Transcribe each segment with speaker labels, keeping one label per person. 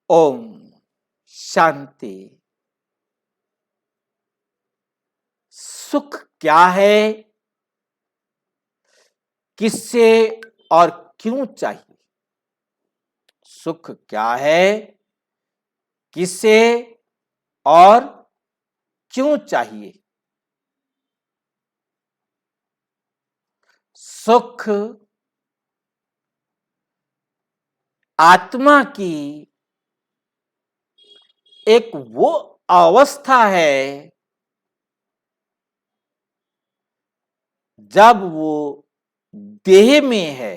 Speaker 1: ओम शांति। सुख क्या है, किससे और क्यों चाहिए? सुख क्या है, किससे और क्यों चाहिए? सुख आत्मा की एक वो अवस्था है जब वो देह में है,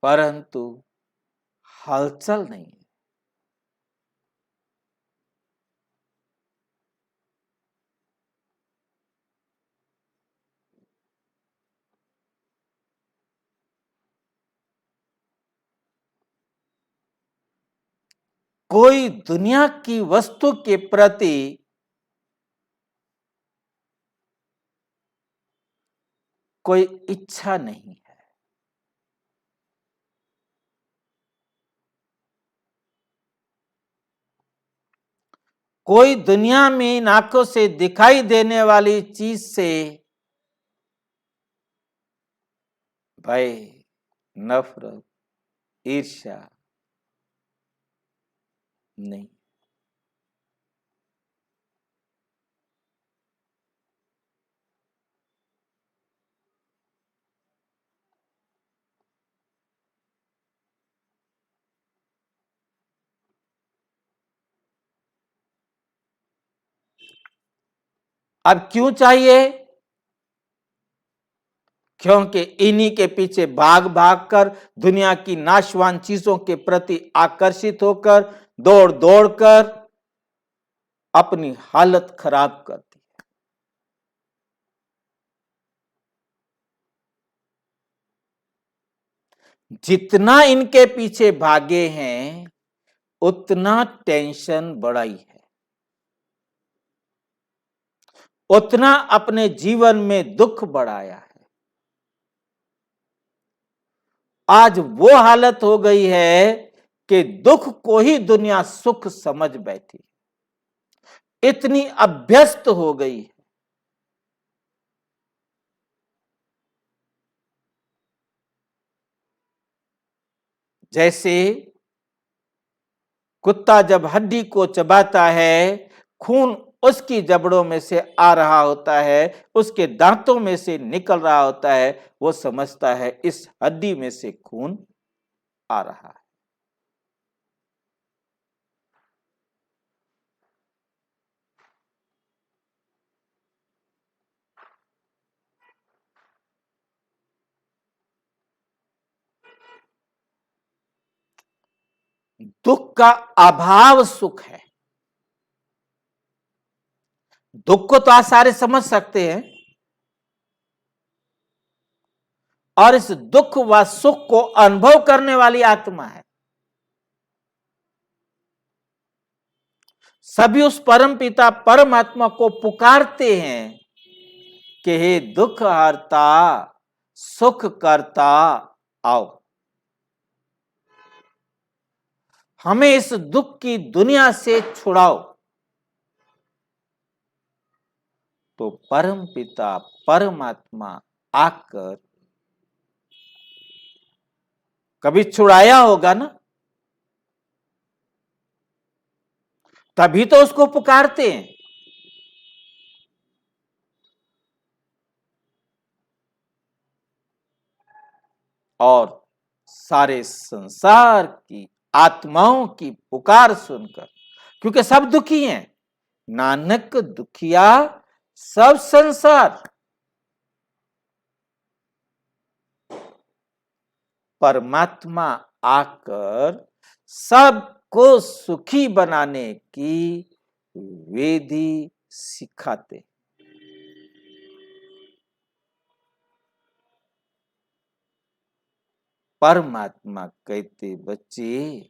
Speaker 1: परंतु हलचल नहीं है। कोई दुनिया की वस्तु के प्रति कोई इच्छा नहीं है। कोई दुनिया में इन आंखों से दिखाई देने वाली चीज से भय, नफरत, ईर्ष्या नहीं। अब क्यों चाहिए? क्योंकि इन्हीं के पीछे भाग भाग कर, दुनिया की नाशवान चीजों के प्रति आकर्षित होकर, दौड़ दौड़ कर अपनी हालत खराब करती है। जितना इनके पीछे भागे हैं, उतना टेंशन बढ़ाई है, उतना अपने जीवन में दुख बढ़ाया है। आज वो हालत हो गई है कि दुख को ही दुनिया सुख समझ बैठी, इतनी अभ्यस्त हो गई है। जैसे कुत्ता जब हड्डी को चबाता है, खून उसकी जबड़ों में से आ रहा होता है, उसके दांतों में से निकल रहा होता है, वो समझता है इस हड्डी में से खून आ रहा है। दुख का अभाव सुख है। दुख को तो आप सारे समझ सकते हैं, और इस दुख व सुख को अनुभव करने वाली आत्मा है। सभी उस परम पिता परमात्मा को पुकारते हैं कि हे दुख हरता, सुख करता, आओ, हमें इस दुख की दुनिया से छुड़ाओ। तो परम पिता परमात्मा आकर कभी छुड़ाया होगा ना, तभी तो उसको पुकारते हैं। और सारे संसार की आत्माओं की पुकार सुनकर, क्योंकि सब दुखी हैं, नानक दुखिया सब संसार, परमात्मा आकर सबको सुखी बनाने की विधि सिखाते। परमात्मा कहते, बच्चे,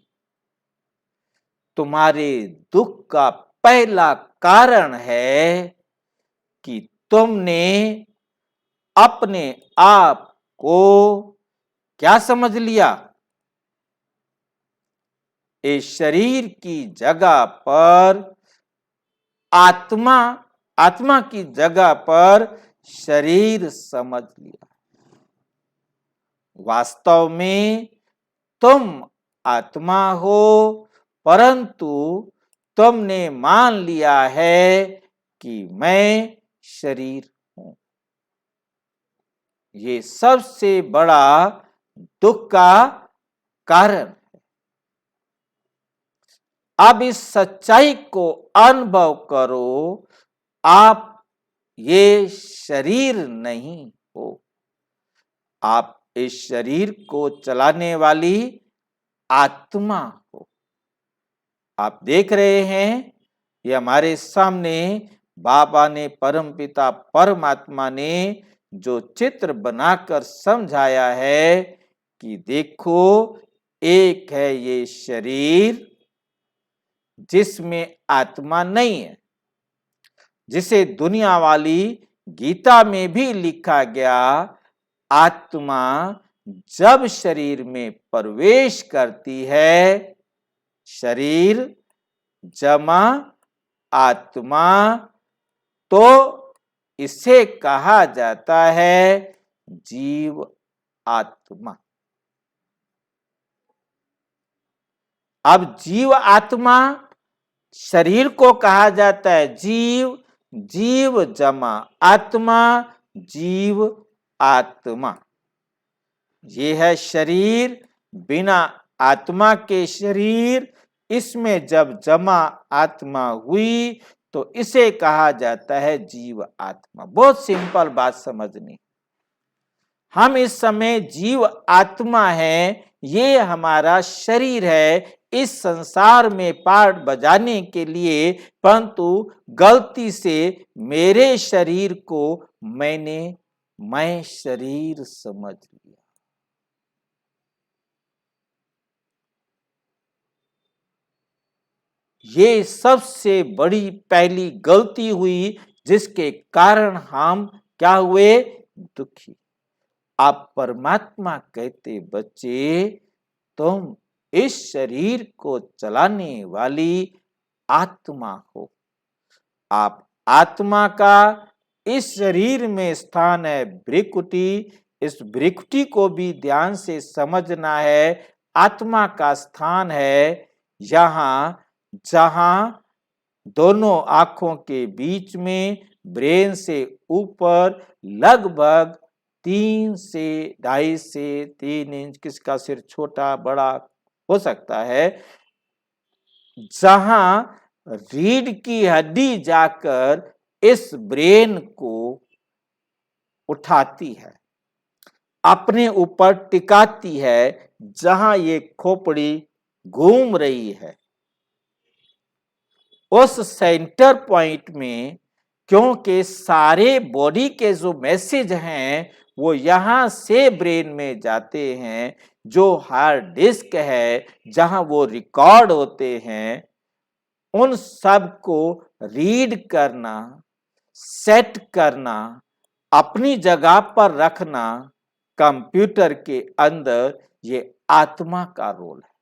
Speaker 1: तुम्हारे दुख का पहला कारण है कि तुमने अपने आप को क्या समझ लिया? इस शरीर की जगह पर आत्मा, आत्मा की जगह पर शरीर समझ लिया। वास्तव में तुम आत्मा हो, परंतु तुमने मान लिया है कि मैं शरीर हूं। ये सबसे बड़ा दुख का कारण। अब इस सच्चाई को अनुभव करो, आप ये शरीर नहीं हो, आप इस शरीर को चलाने वाली आत्मा हो। आप देख रहे हैं, ये हमारे सामने बाबा ने, परमपिता परमात्मा ने जो चित्र बनाकर समझाया है कि देखो, एक है ये शरीर जिसमें आत्मा नहीं है, जिसे दुनिया वाली गीता में भी लिखा गया, आत्मा जब शरीर में प्रवेश करती है, शरीर जमा आत्मा, तो इसे कहा जाता है जीव आत्मा। अब जीव आत्मा शरीर को कहा जाता है जीव, जीव जमा आत्मा, जीव आत्मा। ये है शरीर, बिना आत्मा के शरीर, इसमें जब जमा आत्मा हुई तो इसे कहा जाता है जीव आत्मा। बहुत सिंपल बात समझनी। हम इस समय जीव आत्मा है, ये हमारा शरीर है इस संसार में पार्ट बजाने के लिए, परंतु गलती से मेरे शरीर को मैं शरीर समझ लिया। ये सबसे बड़ी पहली गलती हुई, जिसके कारण हम क्या हुए? दुखी। आप परमात्मा कहते बच्चे, तुम इस शरीर को चलाने वाली आत्मा हो। आप आत्मा का इस शरीर में स्थान है भ्रिकुटी। इस भ्रिकुटी को भी ध्यान से समझना है। आत्मा का स्थान है यहां, जहां दोनों आंखों के बीच में, ब्रेन से ऊपर लगभग 3 से 2.5 से 3 इंच, किसका सिर छोटा बड़ा हो सकता है, जहां रीढ़ की हड्डी जाकर इस ब्रेन को उठाती है, अपने ऊपर टिकाती है, जहां ये खोपड़ी घूम रही है। उस सेंटर पॉइंट में, क्योंकि सारे बॉडी के जो मैसेज हैं वो यहां से ब्रेन में जाते हैं, जो हार्ड डिस्क है जहां वो रिकॉर्ड होते हैं, उन सब को रीड करना, सेट करना, अपनी जगह पर रखना कंप्यूटर के अंदर, ये आत्मा का रोल है।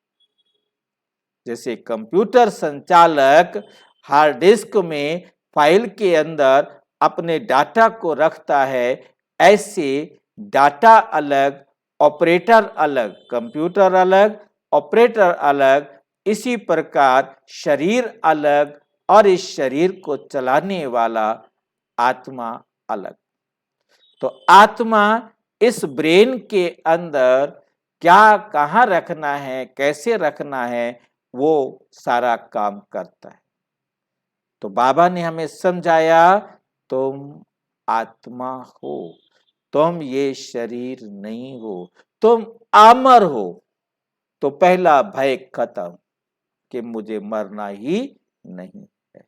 Speaker 1: जैसे कंप्यूटर संचालक हार्ड डिस्क में फाइल के अंदर अपने डाटा को रखता है, ऐसे डाटा अलग, ऑपरेटर अलग, कंप्यूटर अलग, ऑपरेटर अलग, इसी प्रकार शरीर अलग और इस शरीर को चलाने वाला आत्मा अलग। तो आत्मा इस ब्रेन के अंदर क्या, कहाँ रखना है, कैसे रखना है, वो सारा काम करता है। तो बाबा ने हमें समझाया, तुम आत्मा हो, तुम ये शरीर नहीं हो, तुम अमर हो। तो पहला भय खत्म कि मुझे मरना ही नहीं है।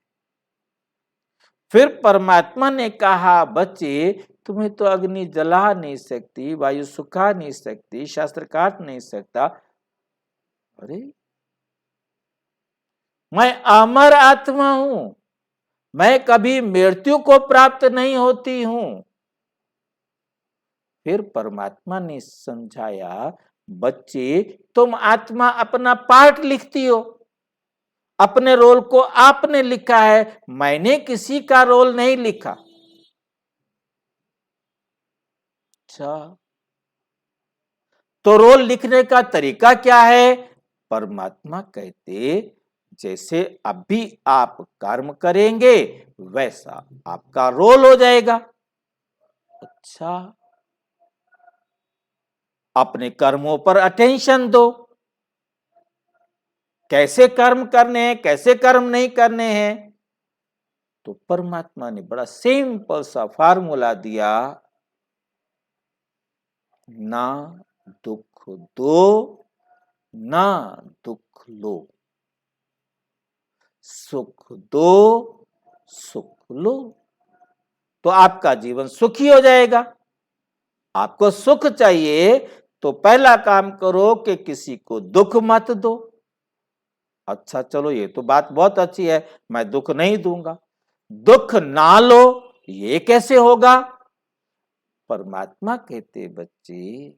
Speaker 1: फिर परमात्मा ने कहा, बच्चे तुम्हें तो अग्नि जला नहीं सकती, वायु सुखा नहीं सकती, शास्त्र काट नहीं सकता। अरे, मैं अमर आत्मा हूं, मैं कभी मृत्यु को प्राप्त नहीं होती हूं। फिर परमात्मा ने समझाया, बच्चे तुम आत्मा अपना पार्ट लिखती हो, अपने रोल को आपने लिखा है, मैंने किसी का रोल नहीं लिखा। अच्छा, तो रोल लिखने का तरीका क्या है? परमात्मा कहते, जैसे अभी आप कर्म करेंगे वैसा आपका रोल हो जाएगा। अच्छा, अपने कर्मों पर अटेंशन दो, कैसे कर्म करने हैं, कैसे कर्म नहीं करने हैं। तो परमात्मा ने बड़ा सिंपल सा फार्मूला दिया, ना दुख दो ना दुख लो, सुख दो सुख लो, तो आपका जीवन सुखी हो जाएगा। आपको सुख चाहिए तो पहला काम करो कि किसी को दुख मत दो। अच्छा चलो, ये तो बात बहुत अच्छी है, मैं दुख नहीं दूंगा। दुख ना लो, ये कैसे होगा? परमात्मा कहते, बच्चे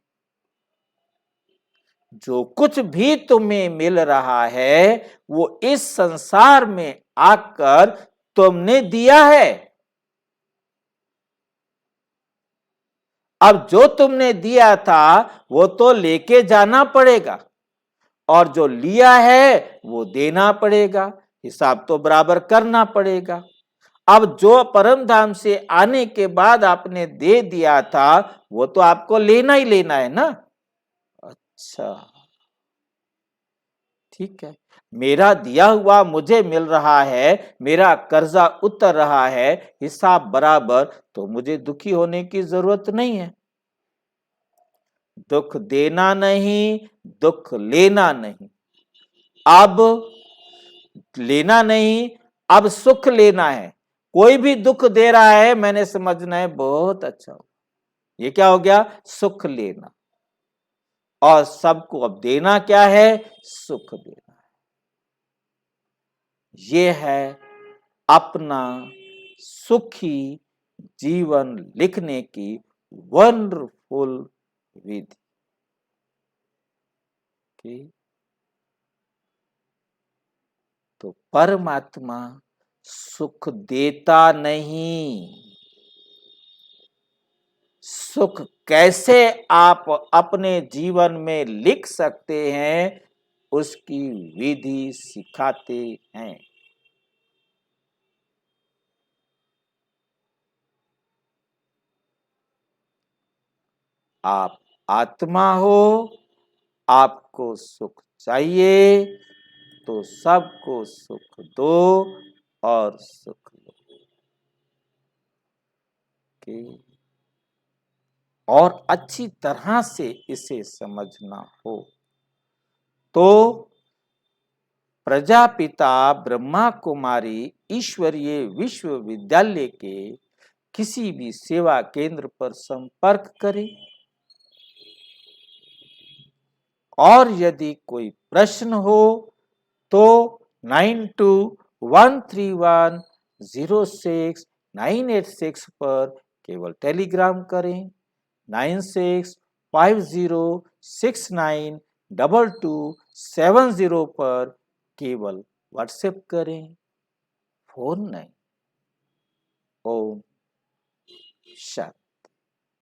Speaker 1: जो कुछ भी तुम्हें मिल रहा है वो इस संसार में आकर तुमने दिया है। अब जो तुमने दिया था वो तो लेके जाना पड़ेगा, और जो लिया है वो देना पड़ेगा, हिसाब तो बराबर करना पड़ेगा। अब जो परम धाम से आने के बाद आपने दे दिया था वो तो आपको लेना ही लेना है ना। अच्छा, ठीक है, मेरा दिया हुआ मुझे मिल रहा है, मेरा कर्जा उतर रहा है, हिसाब बराबर, तो मुझे दुखी होने की जरूरत नहीं है। दुख देना नहीं, दुख लेना नहीं। अब लेना नहीं, अब सुख लेना है। कोई भी दुख दे रहा है, मैंने समझना है बहुत अच्छा हो, ये क्या हो गया? सुख लेना। और सबको अब देना क्या है? सुख देना। ये है अपना सुखी जीवन लिखने की वंडरफुल विधि की। तो परमात्मा सुख देता नहीं, सुख कैसे आप अपने जीवन में लिख सकते हैं उसकी विधि सिखाते हैं। आप आत्मा हो, आपको सुख चाहिए तो सबको सुख दो और सुख लो। कि और अच्छी तरह से इसे समझना हो तो प्रजापिता ब्रह्मा कुमारी ईश्वरीय विश्वविद्यालय के किसी भी सेवा केंद्र पर संपर्क करें। और यदि कोई प्रश्न हो तो 9213106986 पर केवल टेलीग्राम करें, 9650692270 पर केवल व्हाट्सएप करें, फोन नहीं। ओम शांति।